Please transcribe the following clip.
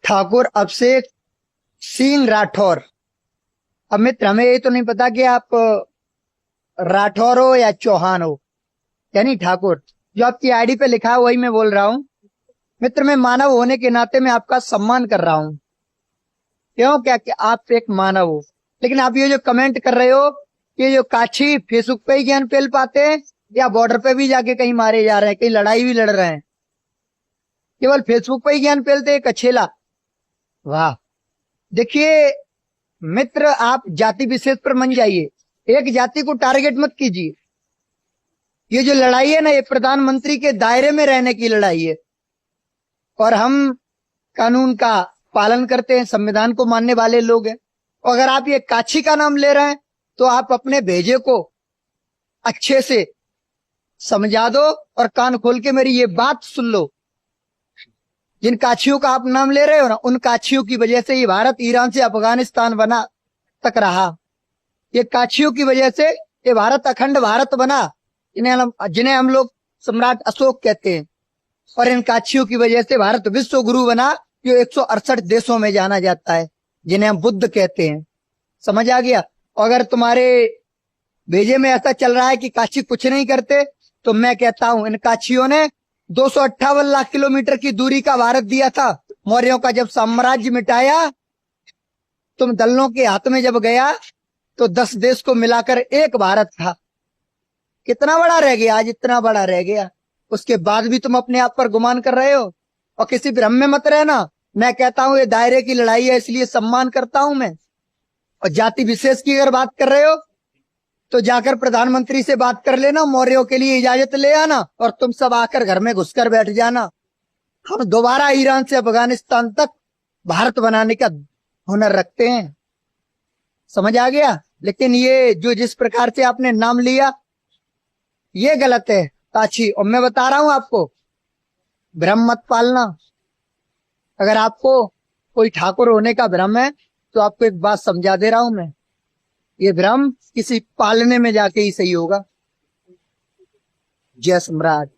ठाकुर अभिषेक सिंह राठौर। अब मित्र, हमें ये तो नहीं पता कि आप राठौर हो या चौहान हो, यानी ठाकुर। जो आपकी आईडी पे लिखा है वही मैं बोल रहा हूं। मित्र, मैं मानव होने के नाते मैं आपका सम्मान कर रहा हूं। क्यों? क्या कि आप एक मानव हो। लेकिन आप ये जो कमेंट कर रहे हो कि जो काछी फेसबुक पे ही ज्ञान फैल पाते हैं या बॉर्डर पे भी जाके कहीं मारे जा रहे हैं, कहीं लड़ाई भी लड़ रहे हैं, केवल फेसबुक पे ही ज्ञान फैलते हैं, कछेला। वाह। देखिए मित्र, आप जाति विशेष पर मन जाइए, एक जाति को टारगेट मत कीजिए। ये जो लड़ाई है ना, ये प्रधानमंत्री के दायरे में रहने की लड़ाई है। और हम कानून का पालन करते हैं, संविधान को मानने वाले लोग हैं। अगर आप ये काछी का नाम ले रहे हैं तो आप अपने भेजे को अच्छे से समझा दो और कान खोल के मेरी ये बात सुन लो। जिन काछियों का आप नाम ले रहे हो ना, उन काछियों की वजह से ये भारत ईरान से अफगानिस्तान बना तक रहा। ये काछियों की वजह से ये भारत अखंड भारत बना, जिन्हें हम लोग सम्राट अशोक कहते हैं। और इन काछियों की वजह से भारत विश्व गुरु बना, जो 168 देशों में जाना जाता है, जिन्हें हम बुद्ध कहते हैं। समझ आ गया? अगर तुम्हारे भेजे में ऐसा चल रहा है कि काछी कुछ नहीं करते, तो मैं कहता हूं इन काछियों ने 258 लाख किलोमीटर की दूरी का भारत दिया था। मौर्यों का जब साम्राज्य मिटाया, तुम दल्लों के हाथ में जब गया तो 10 देश को मिलाकर एक भारत था। कितना बड़ा रह गया? आज इतना बड़ा रह गया। उसके बाद भी तुम अपने आप पर गुमान कर रहे हो। और किसी भ्रम में मत रहना। मैं कहता हूं ये दायरे की लड़ाई है, इसलिए सम्मान करता हूं मैं। और जाति विशेष की अगर बात कर रहे हो तो जाकर प्रधानमंत्री से बात कर लेना, मौर्यों के लिए इजाजत ले आना और तुम सब आकर घर में घुसकर बैठ जाना। हम दोबारा ईरान से अफगानिस्तान तक भारत बनाने का हुनर रखते हैं। समझ आ गया? लेकिन ये जो जिस प्रकार से आपने नाम लिया, ये गलत है काछी। और मैं बता रहा हूं आपको, भ्रम मत पालना। अगर आपको कोई ठाकुर होने का भ्रम है तो आपको एक बात समझा दे रहा हूं मैं, ये भ्रम किसी पालने में जाके ही सही होगा। जय सम्राट।